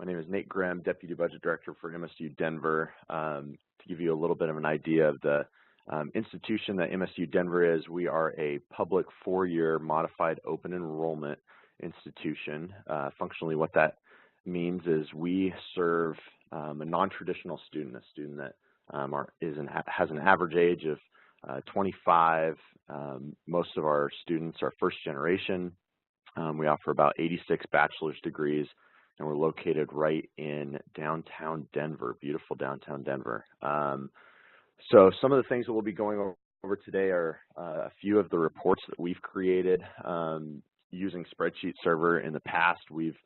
My name is Nate Grimm, Deputy Budget Director for MSU Denver. To give you a little bit of an idea of the institution that MSU Denver is, we are a public 4-year modified open enrollment institution. Functionally, what that means is we serve a non-traditional student, a student that has an average age of 25. Most of our students are first generation. We offer about 86 bachelor's degrees, and we're located right in downtown Denver, beautiful downtown Denver. So some of the things that we'll be going over today are a few of the reports that we've created using Spreadsheet Server. In the past, we've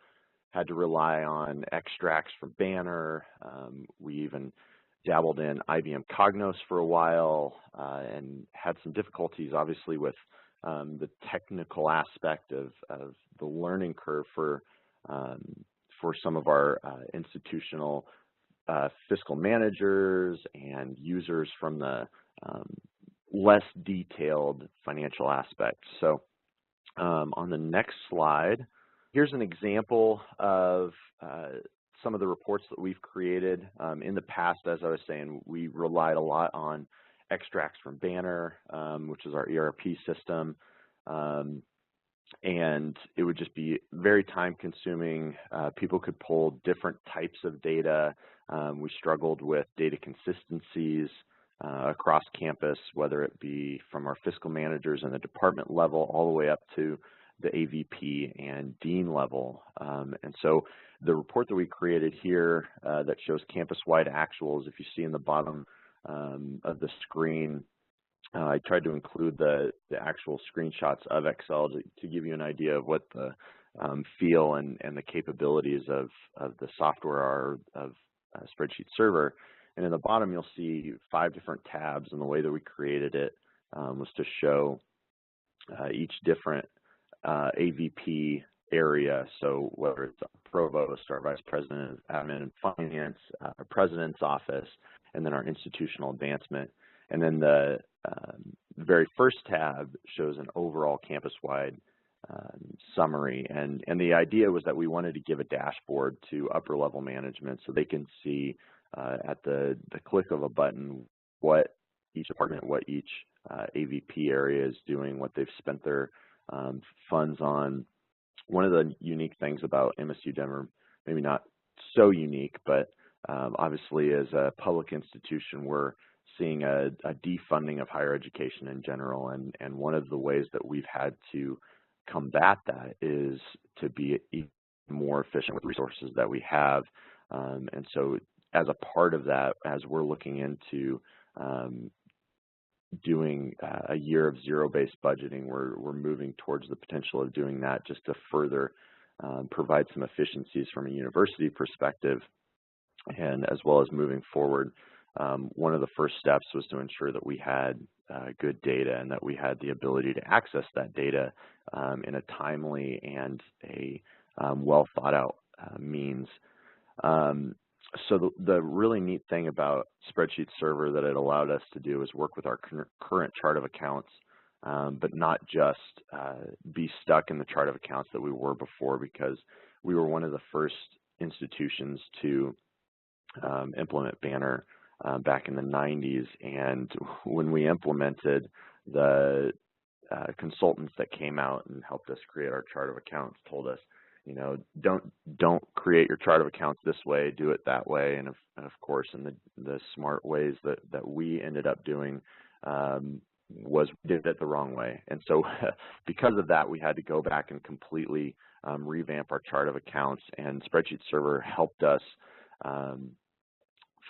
had to rely on extracts from Banner. We even dabbled in IBM Cognos for a while and had some difficulties, obviously, with the technical aspect of the learning curve for some of our institutional fiscal managers and users from the less detailed financial aspects. So on the next slide, here's an example of some of the reports that we've created. In the past, as I was saying, we relied a lot on extracts from Banner, which is our ERP system. And it would just be very time consuming. People could pull different types of data. We struggled with data consistencies across campus, whether it be from our fiscal managers and the department level all the way up to the AVP and dean level. And so the report that we created here that shows campus-wide actuals, if you see in the bottom of the screen, I tried to include the actual screenshots of Excel to give you an idea of what the feel and the capabilities of the software are of Spreadsheet Server. And in the bottom, you'll see 5 different tabs, and the way that we created it was to show each different AVP area. So whether it's a provost, our vice president of admin and finance, our president's office, and then our institutional advancement. And then the very first tab shows an overall campus-wide summary. And the idea was that we wanted to give a dashboard to upper-level management so they can see at the click of a button what each department, what each AVP area is doing, what they've spent their funds on. One of the unique things about MSU Denver, maybe not so unique, but obviously as a public institution, we're seeing a defunding of higher education in general, and one of the ways that we've had to combat that is to be even more efficient with the resources that we have. And so as a part of that, as we're looking into doing a year of zero-based budgeting, we're moving towards the potential of doing that just to further provide some efficiencies from a university perspective, and as well as moving forward. One of the first steps was to ensure that we had good data and that we had the ability to access that data in a timely and a well thought out means. So the really neat thing about Spreadsheet Server that it allowed us to do is work with our current chart of accounts, but not just be stuck in the chart of accounts that we were before, because we were one of the first institutions to implement Banner back in the 90s, and when we implemented, the consultants that came out and helped us create our chart of accounts told us, you know, don't create your chart of accounts this way, do it that way. And of course, in the smart ways that we ended up doing was did it the wrong way. And so because of that, we had to go back and completely revamp our chart of accounts, and Spreadsheet Server helped us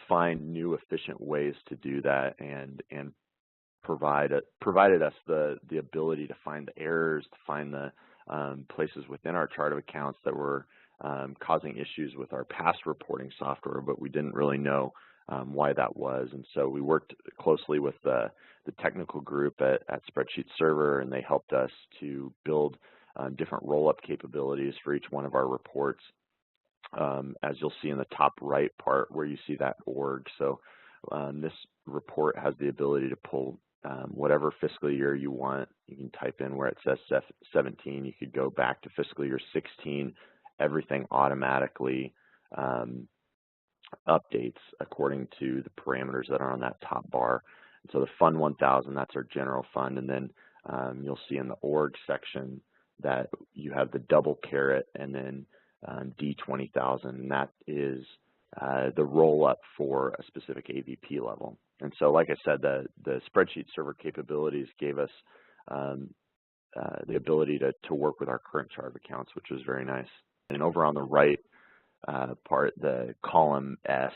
find new efficient ways to do that, and provided us the ability to find the errors, to find the places within our chart of accounts that were causing issues with our past reporting software, but we didn't really know why that was. And so we worked closely with the technical group at Spreadsheet Server, and they helped us to build different roll-up capabilities for each one of our reports. As you'll see in the top right part where you see that org. So this report has the ability to pull whatever fiscal year you want. You can type in where it says 17. You could go back to fiscal year 16. Everything automatically updates according to the parameters that are on that top bar. And so the Fund 1000, that's our general fund, and then you'll see in the org section that you have the double caret and then D20,000, and that is the roll up for a specific AVP level. And so, like I said, the spreadsheet server capabilities gave us the ability to work with our current chart of accounts, which was very nice. And over on the right part, the column S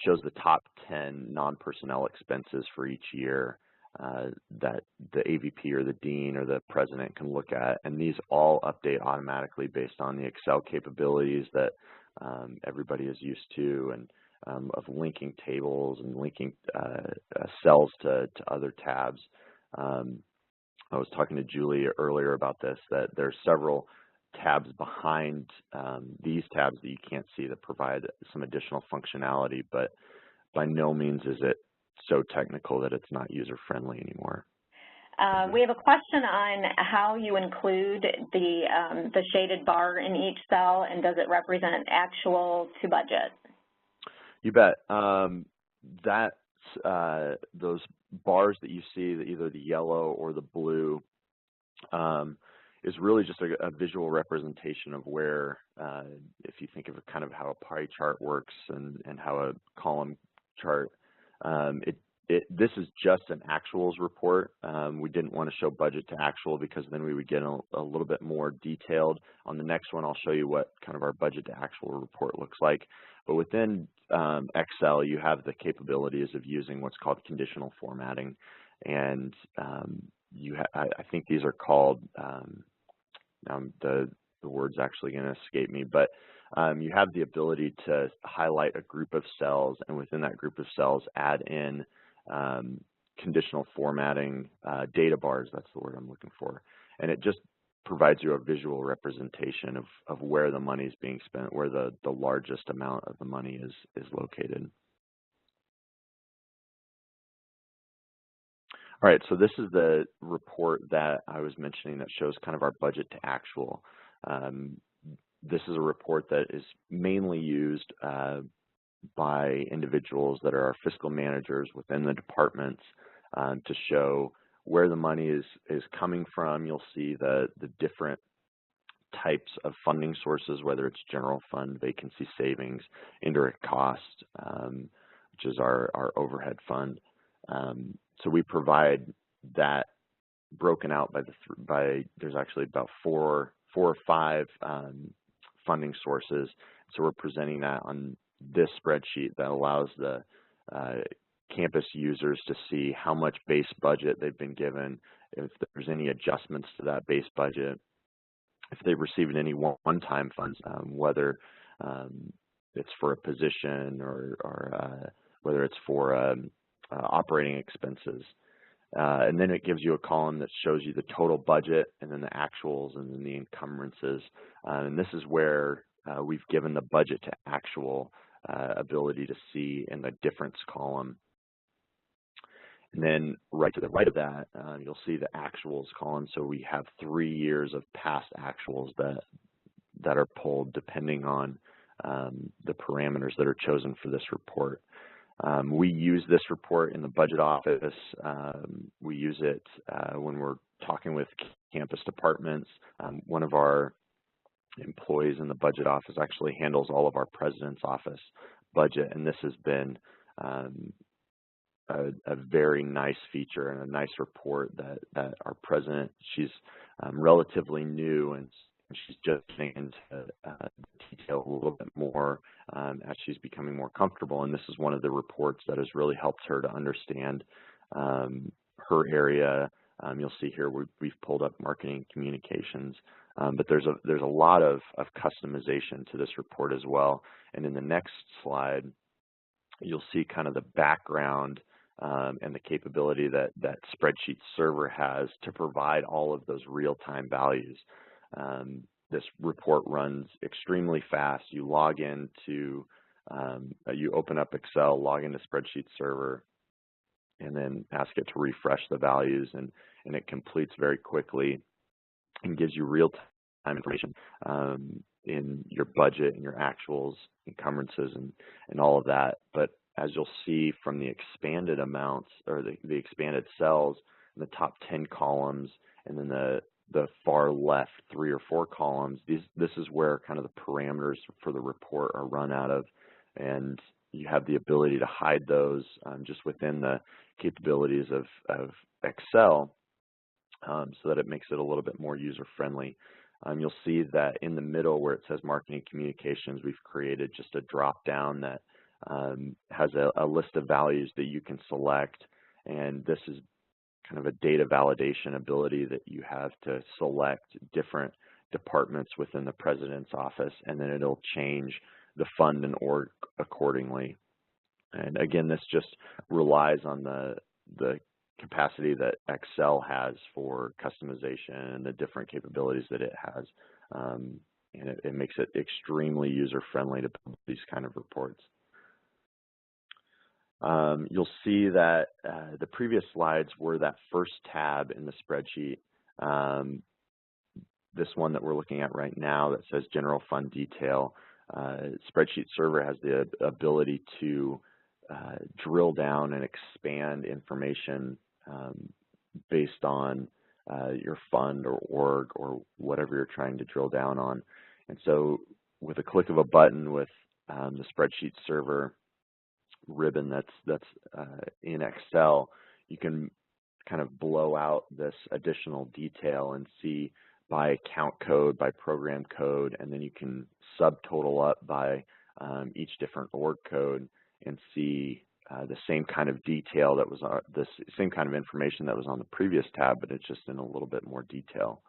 shows the top 10 non-personnel expenses for each year that the AVP or the dean or the president can look at, and these all update automatically based on the Excel capabilities that everybody is used to, and of linking tables and linking cells to other tabs. I was talking to Julie earlier about this, that there's several tabs behind these tabs that you can't see that provide some additional functionality, but by no means is it so technical that it's not user-friendly anymore. We have a question on how you include the shaded bar in each cell, and does it represent actual to budget? You bet. Those bars that you see, either the yellow or the blue, is really just a visual representation of where, if you think of kind of how a pie chart works and how a column chart, this is just an actuals report. We didn't want to show budget to actual because then we would get a little bit more detailed. On the next one, I'll show you what kind of our budget to actual report looks like. But within Excel, you have the capabilities of using what's called conditional formatting, and I think these are called, the word's actually going to escape me, but you have the ability to highlight a group of cells, and within that group of cells add in conditional formatting data bars. That's the word I'm looking for. And it just provides you a visual representation of where the money is being spent, where the largest amount of the money is located. All right, so this is the report that I was mentioning that shows kind of our budget to actual. This is a report that is mainly used by individuals that are our fiscal managers within the departments to show where the money is coming from. You'll see the different types of funding sources, whether it's general fund, vacancy savings, indirect cost, which is our overhead fund. So we provide that broken out by there's actually about four or five funding sources. So we're presenting that on this spreadsheet that allows the campus users to see how much base budget they've been given, if there's any adjustments to that base budget, if they've received any one-time funds, whether it's for a position or whether it's for operating expenses. And then it gives you a column that shows you the total budget and then the actuals and then the encumbrances. And this is where we've given the budget to actual ability to see in the difference column. And then right to the right of that, you'll see the actuals column. So we have 3 years of past actuals that are pulled depending on the parameters that are chosen for this report. We use this report in the budget office. We use it when we're talking with campus departments. One of our employees in the budget office actually handles all of our president's office budget, and this has been a very nice feature and a nice report that our president, she's relatively new, and she's just getting into detail a little bit more as she's becoming more comfortable. And this is one of the reports that has really helped her to understand her area. You'll see here we've pulled up marketing and communications, but there's a lot of customization to this report as well. And in the next slide, you'll see kind of the background and the capability that spreadsheet server has to provide all of those real-time values. This report runs extremely fast. You log into, you open up Excel, log into spreadsheet server, and then ask it to refresh the values, and it completes very quickly and gives you real-time time information in your budget and your actuals, encumbrances, and all of that. But as you'll see from the expanded amounts, or the expanded cells in the top 10 columns, and then the far left 3 or 4 columns, this is where kind of the parameters for the report are run out of, and you have the ability to hide those just within the capabilities of Excel, so that it makes it a little bit more user-friendly. You'll see that in the middle where it says marketing communications, we've created just a drop-down that has a list of values that you can select, and this is kind of a data validation ability that you have to select different departments within the president's office, and then it'll change the fund and org accordingly. And again, this just relies on the capacity that Excel has for customization and the different capabilities that it has, and it makes it extremely user-friendly to build these kind of reports. You'll see that the previous slides were that first tab in the spreadsheet. This one that we're looking at right now that says General Fund Detail. Spreadsheet Server has the ability to drill down and expand information based on your fund or org or whatever you're trying to drill down on. And so with a click of a button with the Spreadsheet Server ribbon that's in Excel, you can kind of blow out this additional detail and see by account code, by program code, and then you can subtotal up by each different org code and see the same kind of detail that was the same kind of information that was on the previous tab, but it's just in a little bit more detail.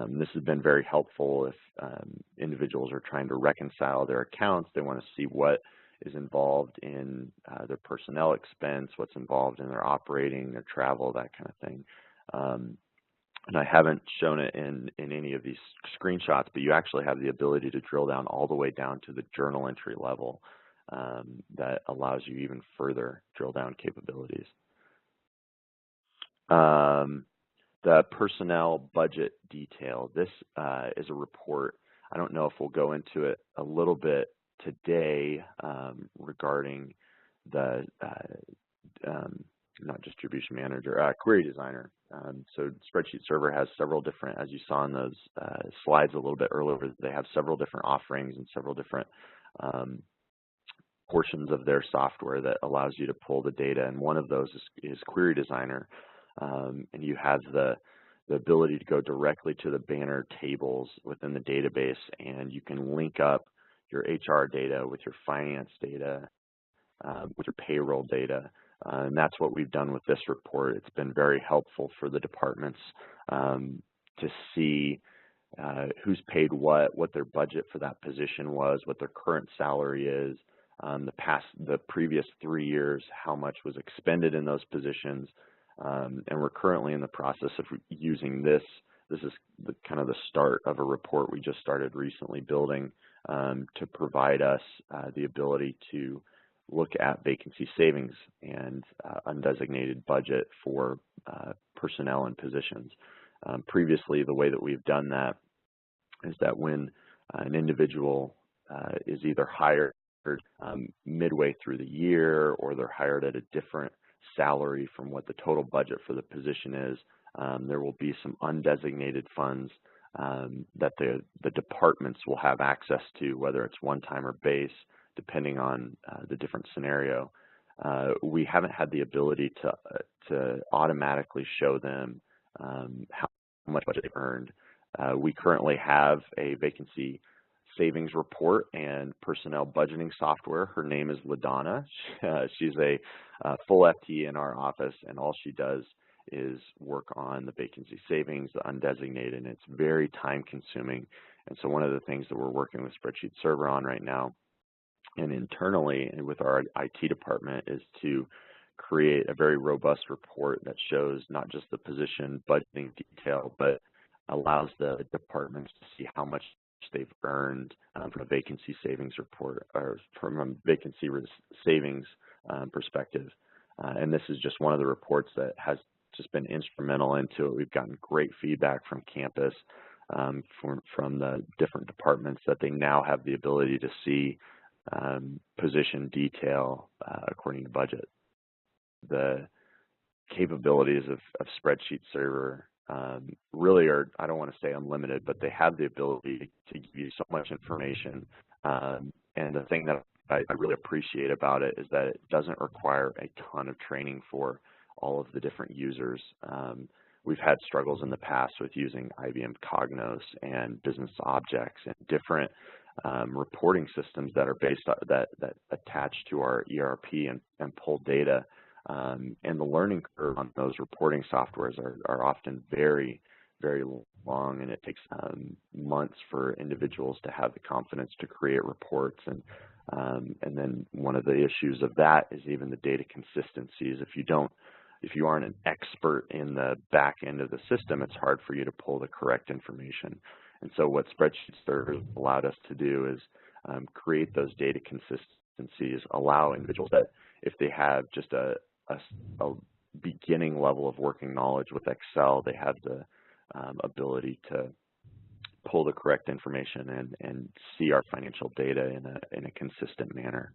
This has been very helpful if individuals are trying to reconcile their accounts. They want to see what is involved in their personnel expense, what's involved in their operating, their travel, that kind of thing. And I haven't shown it in any of these screenshots, but you actually have the ability to drill down all the way down to the journal entry level. That allows you even further drill down capabilities. The personnel budget detail. This is a report. I don't know if we'll go into it a little bit today regarding the not distribution manager, query designer. So Spreadsheet Server has several different, as you saw in those slides a little bit earlier, they have several different offerings and several different portions of their software that allows you to pull the data, and one of those is Query Designer, and you have the ability to go directly to the banner tables within the database, and you can link up your HR data with your finance data, with your payroll data, and that's what we've done with this report. It's been very helpful for the departments to see who's paid what their budget for that position was, what their current salary is, the previous 3 years, how much was expended in those positions, and we're currently in the process of using this. This is kind of the start of a report we just started recently building to provide us the ability to look at vacancy savings and undesignated budget for personnel and positions. Previously, the way that we've done that is that when an individual is either hired midway through the year, or they're hired at a different salary from what the total budget for the position is, there will be some undesignated funds that the departments will have access to, whether it's one-time or base, depending on the different scenario. We haven't had the ability to automatically show them how much budget they've earned. We currently have a vacancy savings report and personnel budgeting software. Her name is LaDonna. She's a full FTE in our office, and all she does is work on the vacancy savings, the undesignated, and it's very time consuming. And so one of the things that we're working with Spreadsheet Server on right now and internally and with our IT department is to create a very robust report that shows not just the position budgeting detail, but allows the departments to see how much they've earned from a vacancy savings report, or from a vacancy savings perspective. And this is just one of the reports that has just been instrumental into it. We've gotten great feedback from campus from the different departments, that they now have the ability to see position detail according to budget. The capabilities of Spreadsheet Server really are, I don't want to say unlimited, but they have the ability to give you so much information. And the thing that I really appreciate about it is that it doesn't require a ton of training for all of the different users. We've had struggles in the past with using IBM Cognos and Business Objects and different reporting systems that are based on, that attach to our ERP and pull data. And the learning curve on those reporting softwares are often very, very long, and it takes months for individuals to have the confidence to create reports. And then one of the issues of that is even the data consistencies. If you aren't an expert in the back end of the system, it's hard for you to pull the correct information. And so what Spreadsheet Server allowed us to do is create those data consistencies, allow individuals that if they have just a beginning level of working knowledge with Excel, they have the ability to pull the correct information and see our financial data in a consistent manner.